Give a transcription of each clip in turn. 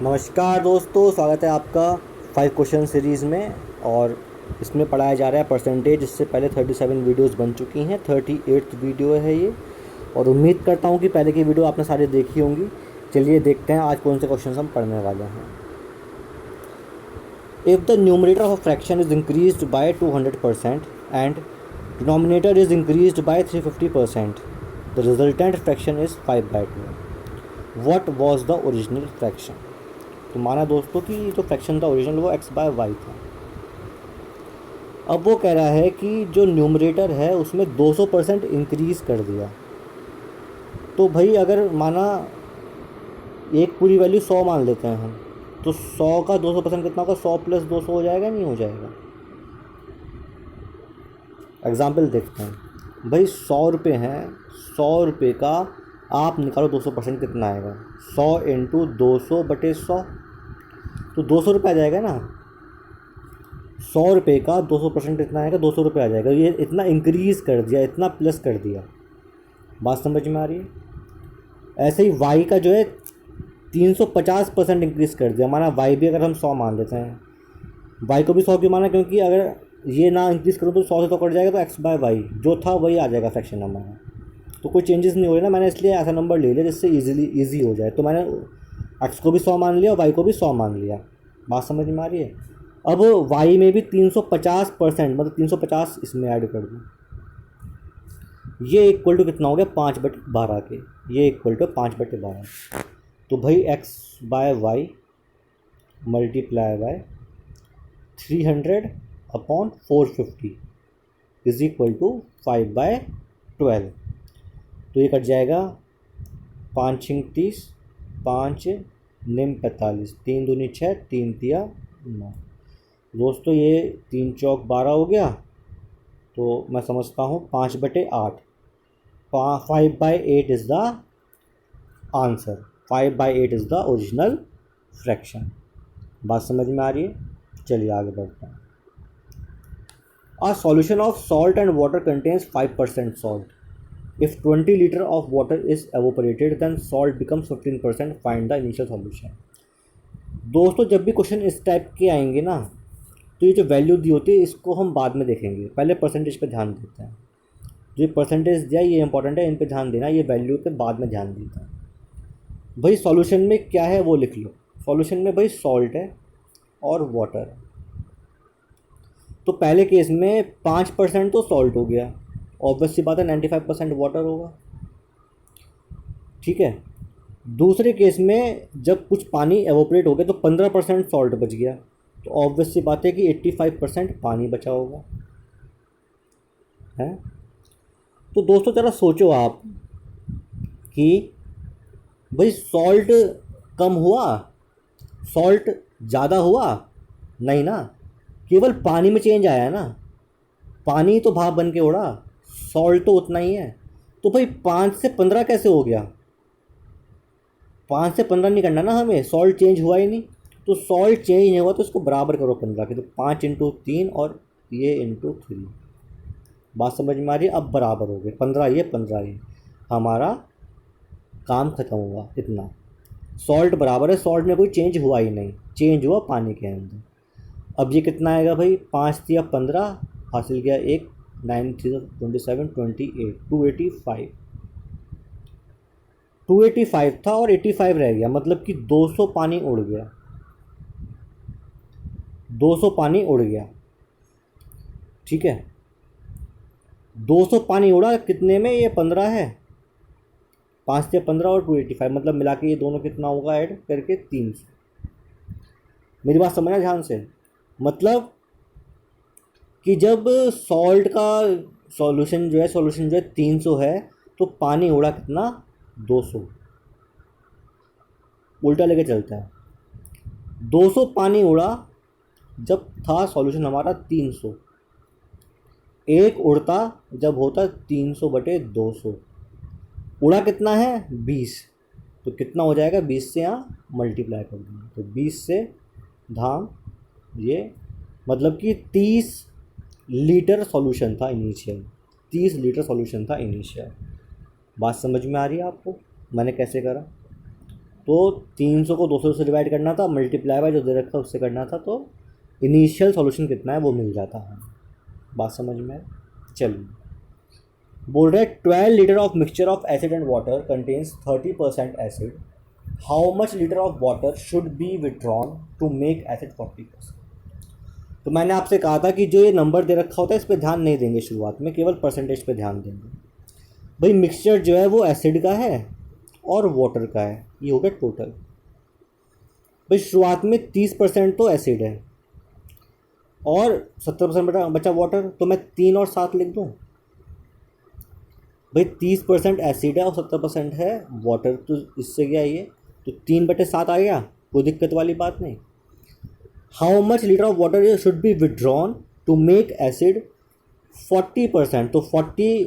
नमस्कार दोस्तों, स्वागत है आपका 5 क्वेश्चन सीरीज़ में। और इसमें पढ़ाया जा रहा है परसेंटेज। इससे पहले 37 वीडियोस बन चुकी हैं, 38th वीडियो है ये। और उम्मीद करता हूँ कि पहले की वीडियो आपने सारी देखी होंगी। चलिए देखते हैं आज कौन से क्वेश्चन हम पढ़ने वाले हैं। If the numerator of fraction is increased bye 200% and denominator is increased bye 350%, the resultant fraction is 5/2। What was the original fraction? तो माना दोस्तों कि जो फ्रैक्शन था ओरिजिनल वो x/y था। अब वो कह रहा है कि जो न्यूमरेटर है उसमें 200% इंक्रीज़ कर दिया। तो भाई अगर माना एक पूरी वैल्यू 100 मान लेते हैं हम, तो 100 का 200% कितना होगा? 100 + 200 हो जाएगा, नहीं हो जाएगा? एग्जाम्पल देखते हैं। भाई 100 रुपये हैं, 100 रुपये का आप निकालो 200% कितना आएगा? 100 × 200/100, तो 200 रुपये आ जाएगा ना। 100 रुपये का 200% कितना आएगा? 200 रुपये आ जाएगा। ये इतना इंक्रीज़ कर दिया, इतना प्लस कर दिया। बात समझ में आ रही है? ऐसे ही वाई का जो है 350% इंक्रीज़ कर दिया। माना वाई भी अगर हम 100 मान लेते हैं, वाई को भी 100 क्यों माना? क्योंकि अगर ये ना इंक्रीज़ करो तो 100 से तो कट जाएगा, तो x/y जो था वही आ जाएगा फ्रैक्शन हमारा। तो कोई चेंजेस नहीं हो रहे ना, मैंने इसलिए ऐसा नंबर ले लिया जिससे ईजी हो जाए। तो मैंने x को भी 100 मान लिया और y को भी 100 मान लिया। बात समझ में आ रही है? अब y में भी 350%, मतलब 350 इसमें ऐड कर दूँ। ये इक्वल टू कितना हो गया? 5/12 के। ये इक्वल टू 5/12। तो भाई x/y multiply by 300/450 is equal to 5/12। तो ये कट जाएगा 5 × 30, 5 निम 45, 3 दूनी 6, 3 तिया 9। दोस्तों ये 3 चौक 12 हो गया। तो मैं समझता हूँ 5/8। 5/8 is the answer. 5/8 is the original fraction. बात समझ में आ रही है? चलिए आगे बढ़ते हैं। A solution of salt and water contains 5% salt. If 20 liter of water is evaporated, then salt becomes 15%. Find the initial solution. दोस्तों जब भी क्वेश्चन इस टाइप के आएंगे ना, तो ये जो वैल्यू दी होती है इसको हम बाद में देखेंगे, पहले परसेंटेज पे ध्यान देते हैं। जो परसेंटेज दिया ये इंपॉर्टेंट है, इन पे ध्यान देना। ये वैल्यू पे बाद में ध्यान देते हैं। भाई सॉल्यूशन में क्या है वो लिख लो। सॉल्यूशन में भाई सॉल्ट है और वाटर है। तो पहले केस में 5% तो सॉल्ट हो गया, ऑब्वियस सी बात है 95% वाटर होगा। ठीक है। दूसरे केस में जब कुछ पानी एवोपरेट हो गया तो 15% सॉल्ट बच गया, तो ऑब्वियस सी बात है कि 85% पानी बचा होगा, है। तो दोस्तों ज़रा सोचो आप कि भाई सॉल्ट कम हुआ, सॉल्ट ज़्यादा हुआ? नहीं ना, केवल पानी में चेंज आया है ना। पानी तो भाप बन के उड़ा, सॉल्ट तो उतना ही है। तो भाई 5 से 15 कैसे हो गया? 5 से 15 नहीं करना ना हमें, सॉल्ट चेंज हुआ ही नहीं। तो सॉल्ट चेंज नहीं हुआ तो इसको बराबर करो 15 के। तो 5 × 3 और ये × 3। बात समझ में आ रही है? अब बराबर हो गए 15 ये 15 ये, हमारा काम ख़त्म हुआ। इतना सॉल्ट बराबर है, सॉल्ट में कोई चेंज हुआ ही नहीं, चेंज हुआ पानी के अंदर। अब ये कितना आएगा भाई? 5 × 3 = 15, हासिल किया 1, 9 × 3 = 27, 28, 285। 285 था और 85 रह गया, मतलब कि 200 पानी उड़ गया। 200 पानी उड़ गया। ठीक है, 200 पानी उड़ा कितने में? ये 15 है। 5 से 15 और 285, मतलब मिला के ये दोनों कितना होगा ऐड करके? 300। मेरी बात समझना ध्यान से। मतलब कि जब सॉल्ट का सॉल्यूशन जो है 300 है, तो पानी उड़ा कितना? 200। उल्टा लेके चलता है। 200 पानी उड़ा जब था सॉल्यूशन हमारा 300। एक उड़ता जब होता 300/200। उड़ा कितना है? 20। तो कितना हो जाएगा? 20 से यहाँ मल्टीप्लाई कर देंगे, तो 20 से धाम ये, मतलब कि 30 लीटर सॉल्यूशन था इनिशियल। 30 लीटर सॉल्यूशन था इनिशियल। बात समझ में आ रही है आपको मैंने कैसे करा? तो 300 को 200 से डिवाइड करना था, मल्टीप्लाई बाय जो दे रखा उससे करना था, तो इनिशियल सॉल्यूशन कितना है वो मिल जाता है। बात समझ में? चलिए, बोल रहे हैं 12 litre of mixture of acid and water contains 30% acid, how much litre of water should be withdrawn to make acid 40%। तो मैंने आपसे कहा था कि जो ये नंबर दे रखा होता है इस पर ध्यान नहीं देंगे शुरुआत में, केवल परसेंटेज पे ध्यान देंगे। भाई मिक्सचर जो है वो एसिड का है और वाटर का है, ये हो गया टोटल। भाई शुरुआत में 30% तो एसिड है और 70% बचा वाटर, तो मैं 3 और 7 लिख दूँ। भाई 30% एसिड है और 70% है वाटर, तो इससे क्या ये, तो 3/7 आ गया, कोई दिक्कत वाली बात नहीं। How much litre of water should be withdrawn to make acid 40%, तो 40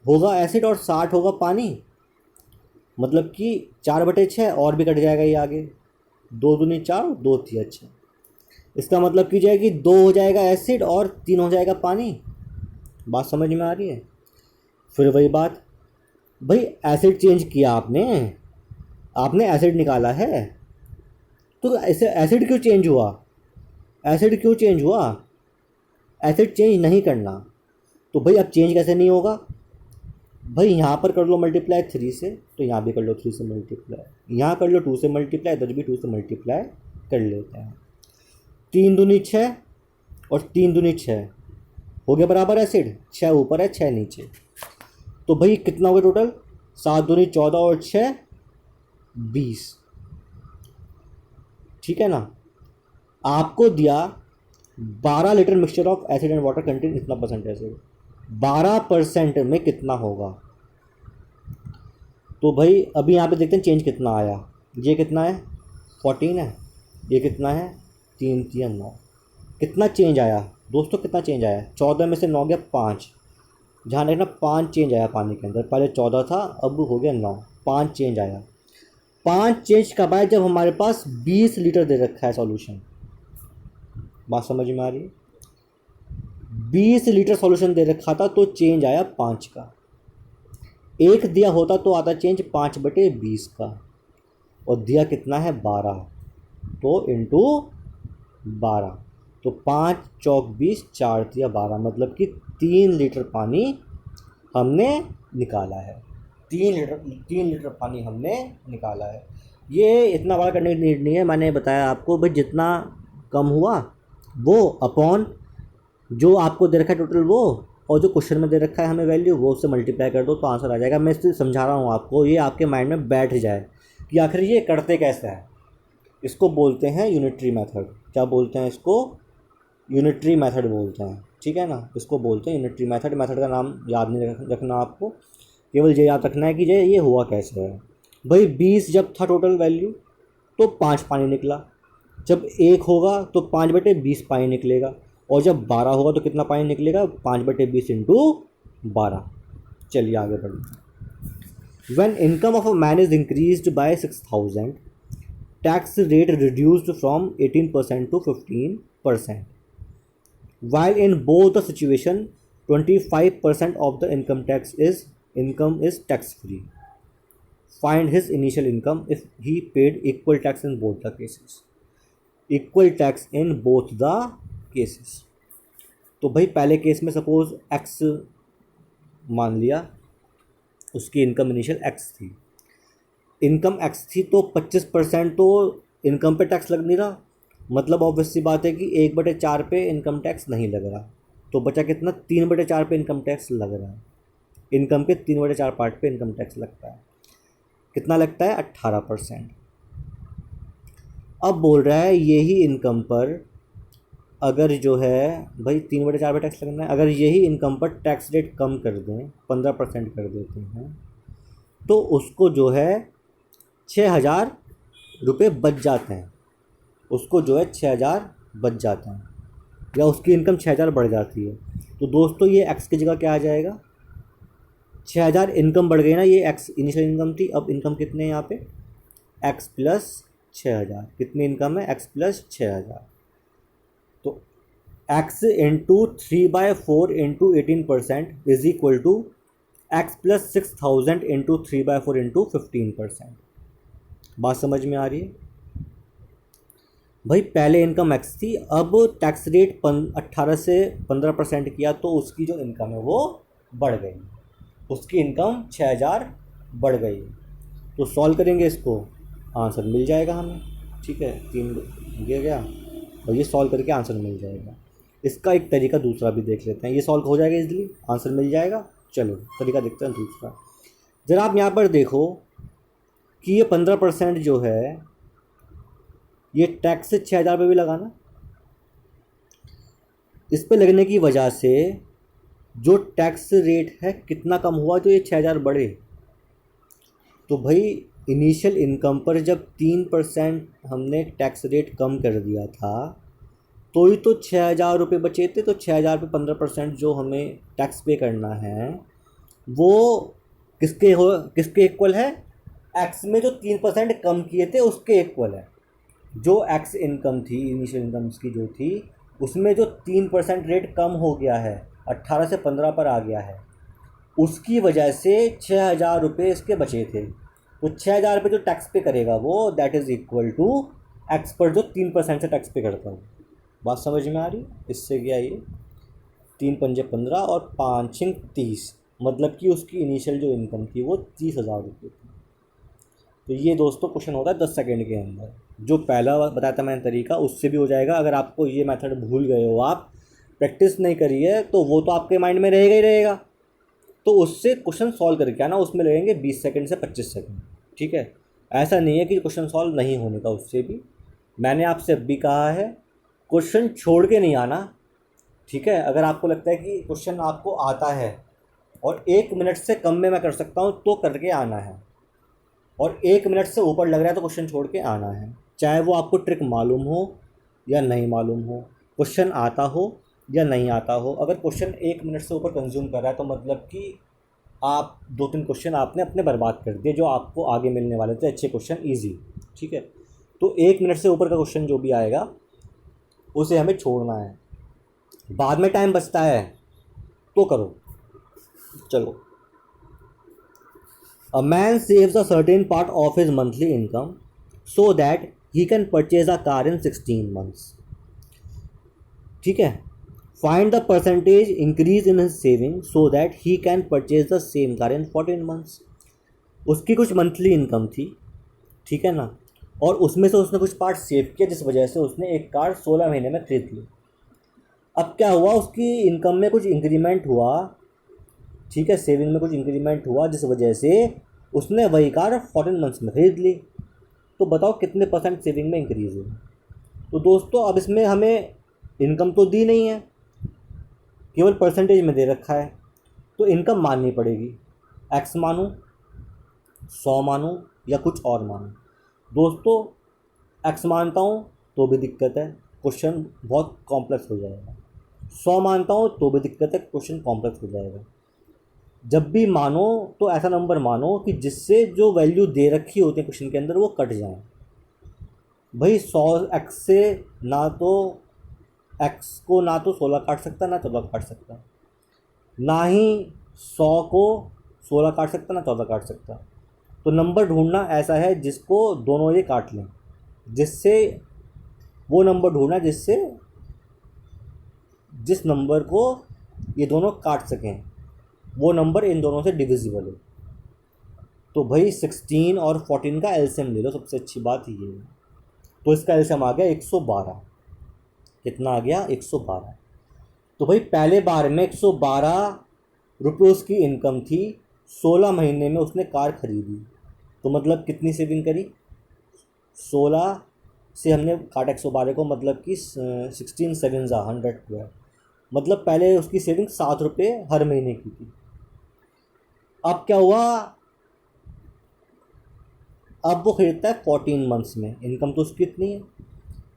होगा एसिड और 60 होगा पानी, मतलब कि 4/6 और भी कट जाएगा ये आगे, 2 दूनी 4, 2 3 6। इसका मतलब की जाएगी 2 हो जाएगा एसिड और 3 हो जाएगा पानी। बात समझ में आ रही है? फिर वही बात, भाई एसिड चेंज किया आपने एसिड निकाला है, तो ऐसे एसिड क्यों चेंज हुआ? एसिड क्यों चेंज हुआ? एसिड चेंज नहीं करना, तो भाई अब चेंज कैसे नहीं होगा? भाई यहाँ पर कर लो मल्टीप्लाई 3 से, तो यहाँ भी कर लो 3 से मल्टीप्लाई, यहाँ कर लो 2 से मल्टीप्लाई, इधर भी 2 से मल्टीप्लाई कर लेते हैं। 3 दूनी 6 और 3 दूनी 6 हो गया बराबर एसिड, 6 ऊपर है 6 नीचे, तो भाई कितना हो गया टोटल? 7 दूनी 14 और 6 20। ठीक है ना? आपको दिया 12 litre mixture of acid and water contain इतना परसेंट एसिड, 12% में कितना होगा? तो भाई अभी यहाँ पे देखते हैं चेंज कितना आया। ये कितना है? 14 है, ये कितना है? 3 3 9। कितना चेंज आया दोस्तों? कितना चेंज आया? 14 में से 9 गया 5, ध्यान रखना 5 चेंज आया पानी के अंदर, पहले 14 था अब हो गया 9, 5 चेंज आया। 5 चेंज कब आया? जब हमारे पास 20 लीटर दे रखा है सॉल्यूशन। बात समझ में आ रही है? 20 लीटर सॉल्यूशन दे रखा था तो चेंज आया 5 का। 1 दिया होता तो आता चेंज 5/20 का, और दिया कितना है? 12, तो इंटू 12, तो 5 चौक 20, 4 दिया 12, मतलब कि 3 लीटर पानी हमने निकाला है। 3 लीटर पानी हमने निकाला है। ये इतना बड़ा करने की नीड नहीं है, मैंने बताया आपको भाई जितना कम हुआ वो अपॉन जो आपको दे रखा है टोटल वो, और जो क्वेश्चन में दे रखा है हमें वैल्यू, वो उससे मल्टीप्लाई कर दो तो आंसर आ जाएगा। मैं इससे समझा रहा हूँ आपको, ये आपके माइंड में बैठ जाए कि आखिर ये करते कैसे हैं। इसको बोलते हैं यूनिटरी मेथड। क्या बोलते हैं इसको? यूनिटरी मेथड बोलते हैं, ठीक है ना? इसको बोलते हैं यूनिटरी मेथड। मेथड का नाम याद नहीं रखना आपको, केवल ये याद रखना है कि ये हुआ कैसे है। भाई 20 जब था टोटल वैल्यू तो 5 पानी निकला, जब 1 होगा तो 5/20 पानी निकलेगा, और जब 12 होगा तो कितना पानी निकलेगा? 5/20 इंटू 12। चलिए आगे बढ़ते हैं। When income of a man is increased by 6000, tax rate reduced from 18% to 15%, while in both the situation 25% of the income is tax free. Find his initial income if he paid equal tax in both the cases. Equal tax in both the cases. तो भाई पहले case में suppose x मान लिया, उसकी income initial x थी, income x थी तो 25% तो इनकम पे टैक्स लग नहीं रहा, मतलब ऑब्वियस सी बात है कि 1/4 पे इनकम टैक्स नहीं लग रहा, तो बचा कितना? 3/4 पे इनकम टैक्स लग रहा है। इनकम के 3/4 पार्ट पे इनकम टैक्स लगता है। कितना लगता है? 18%। अब बोल रहा है यही इनकम पर अगर जो है भाई 3/4 पे टैक्स लगना है, अगर यही इनकम पर टैक्स रेट कम कर दें, 15% कर देते हैं, तो उसको जो है 6,000 रुपये बच जाते हैं, उसको जो है 6,000 बच जाते हैं, या उसकी इनकम 6,000 बढ़ जाती है। तो दोस्तों ये एक्स की जगह क्या आ जाएगा? 6,000 इनकम बढ़ गई ना, ये एक्स इनिशियल इनकम थी, अब इनकम कितने हैं यहाँ पे? X plus 6,000। कितनी इनकम है? X plus 6,000। तो x into 3/4 into 18% is equal to x plus 6,000 into 3/4 into 15%। बात समझ में आ रही है? भाई पहले इनकम एक्स थी, अब टैक्स रेट 18 से 15% किया तो उसकी जो इनकम है वो बढ़ गई, उसकी इनकम 6,000 बढ़ गई। तो सॉल्व करेंगे इसको, आंसर मिल जाएगा हमें। ठीक है, 3 ये गया और ये सॉल्व करके आंसर मिल जाएगा। इसका एक तरीका दूसरा भी देख लेते हैं, ये सॉल्व हो जाएगा इजली, आंसर मिल जाएगा। चलो तरीका देखते हैं दूसरा। ज़रा आप यहाँ पर देखो कि ये 15% जो है ये टैक्स 6,000 पे भी लगाना, इस पे लगने की वजह से जो टैक्स रेट है कितना कम हुआ, जो ये 6,000 बढ़े। तो भाई इनिशियल इनकम पर जब 3% हमने टैक्स रेट कम कर दिया था तो ही तो 6,000 रुपये बचे थे। तो 6,000 पे 15% जो हमें टैक्स पे करना है वो किसके इक्वल है? एक्स में जो 3% कम किए थे उसके इक्वल है। जो एक्स इनकम थी, इनिशियल इनकम की जो थी, उसमें जो 3% रेट कम हो गया है, 18 से 15 पर आ गया है, उसकी वजह से 6,000 रुपये इसके बचे थे। तो 6,000 रुपये जो टैक्स पे करेगा वो that is equal to x पर जो 3% से टैक्स पे करता हूँ। बात समझ में आ रही? इससे क्या ये 3 पंजे 15 और 5 छिंग 30, मतलब कि उसकी इनिशियल जो इनकम थी वो 30,000 रुपये थी। तो ये दोस्तों क्वेश्चन होता है 10 सेकेंड के अंदर। जो पहला बताया था मैंने तरीका, उससे भी हो जाएगा। अगर आपको ये मेथड भूल गए हो, आप प्रैक्टिस नहीं करी है, तो वो तो आपके माइंड में रहेगा ही रहेगा। तो उससे क्वेश्चन सॉल्व करके आना, उसमें लगेंगे 20 सेकंड से 25 सेकंड। ठीक है, ऐसा नहीं है कि क्वेश्चन सॉल्व नहीं होने का। उससे भी मैंने आपसे अब भी कहा है, क्वेश्चन छोड़ के नहीं आना। ठीक है, अगर आपको लगता है कि क्वेश्चन आपको आता है और 1 मिनट से कम में मैं कर सकता हूँ तो करके आना है, और 1 मिनट से ऊपर लग रहा है तो क्वेश्चन छोड़ के आना है। चाहे वो आपको ट्रिक मालूम हो या नहीं मालूम हो, क्वेश्चन आता हो या नहीं आता हो। अगर क्वेश्चन 1 मिनट से ऊपर कंज्यूम कर रहा है तो मतलब कि आप 2-3 क्वेश्चन आपने अपने बर्बाद कर दिए जो आपको आगे मिलने वाले थे अच्छे क्वेश्चन, ईजी। ठीक है, तो 1 मिनट से ऊपर का क्वेश्चन जो भी आएगा उसे हमें छोड़ना है। बाद में टाइम बचता है तो करो। चलो, A man saves a certain part of his monthly income so that he can purchase a car in 16 months. ठीक है, find the percentage increase in his saving so that he can purchase the same car in 14 months. उसकी कुछ monthly income थी, ठीक है ना, और उसमें से उसने कुछ पार्ट सेव किया जिस वजह से उसने एक कार 16 महीने में खरीद ली। अब क्या हुआ, उसकी इनकम में कुछ इंक्रीमेंट हुआ, ठीक है, सेविंग में कुछ इंक्रीमेंट हुआ जिस वजह से उसने वही कार 14 मंथ्स में खरीद ली। तो बताओ कितने % सेविंग में इंक्रीज़ हुई। तो दोस्तों अब इसमें हमें इनकम तो दी नहीं है, केवल परसेंटेज में दे रखा है, तो इनकम माननी पड़ेगी। एक्स मानूँ, 100 मानूँ या कुछ और मानूँ? दोस्तों एक्स मानता हूँ तो भी दिक्कत है, क्वेश्चन बहुत कॉम्प्लेक्स हो जाएगा। 100 मानता हूँ तो भी दिक्कत है, क्वेश्चन कॉम्प्लेक्स हो जाएगा। जब भी मानो तो ऐसा नंबर मानो कि जिससे जो वैल्यू दे रखी होती है क्वेश्चन के अंदर वो कट जाए। भाई 100 एक्स से ना तो एक्स को ना तो 16 काट सकता ना 14 काट सकता, ना ही 100 को 16 काट सकता ना 14 काट सकता। तो नंबर ढूंढना ऐसा है जिसको दोनों ये काट लें, जिससे वो नंबर ढूंढना जिससे जिस नंबर को ये दोनों काट सकें, वो नंबर इन दोनों से डिविजिबल है। तो भाई 16 और 14 का एलसीएम ले लो, सबसे अच्छी बात ये है। तो इसका एलसीएम आ गया 112। कितना आ गया? 112। तो भाई पहले बार में 112 रुपये उसकी इनकम थी, 16 महीने में उसने कार खरीदी, तो मतलब कितनी सेविंग करी? 16 से हमने काटा 112 को, मतलब कि 16 7 100, मतलब पहले उसकी सेविंग 7 रुपये हर महीने की थी। अब क्या हुआ, अब वो खरीदता है 14 मंथ्स में, इनकम तो उसकी कितनी है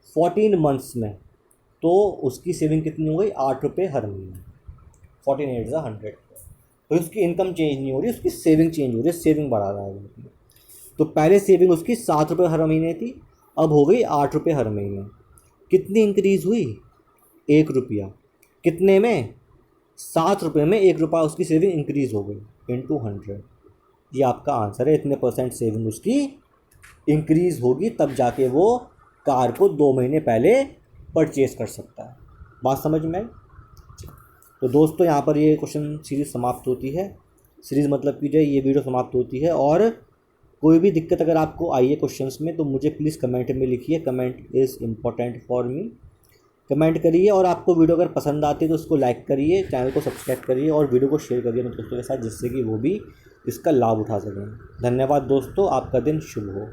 14 मंथ्स में, तो उसकी सेविंग कितनी हो गई? 8 रुपये हर महीने, 14 8 100। तो उसकी इनकम चेंज नहीं हो रही, उसकी सेविंग चेंज हो रही है, सेविंग बढ़ा रहा है। तो पहले सेविंग उसकी 7 रुपये हर महीने थी, अब हो गई 8 रुपये हर महीने। कितनी इंक्रीज़ हुई? 1 रुपया। कितने में? 7 रुपये में 1 रुपया उसकी सेविंग इंक्रीज़ हो गई, इंटू 100। ये आपका आंसर है, इतने % सेविंग उसकी इंक्रीज़ होगी तब जाके वो कार को 2 महीने पहले परचेज़ कर सकता है। बात समझ में आई? तो दोस्तों यहाँ पर ये क्वेश्चन सीरीज़ समाप्त होती है। सीरीज़ मतलब कि जो ये वीडियो समाप्त होती है। और कोई भी दिक्कत अगर आपको आई है क्वेश्चंस में तो मुझे प्लीज़ कमेंट में लिखिए। Comment is important for me. Comment करिए और आपको वीडियो अगर पसंद आती है तो उसको लाइक करिए, चैनल को सब्सक्राइब करिए और वीडियो को शेयर करिए अपने दोस्तों के साथ, जिससे कि वो भी इसका लाभ उठा सकें। धन्यवाद दोस्तों, आपका दिन शुभ हो।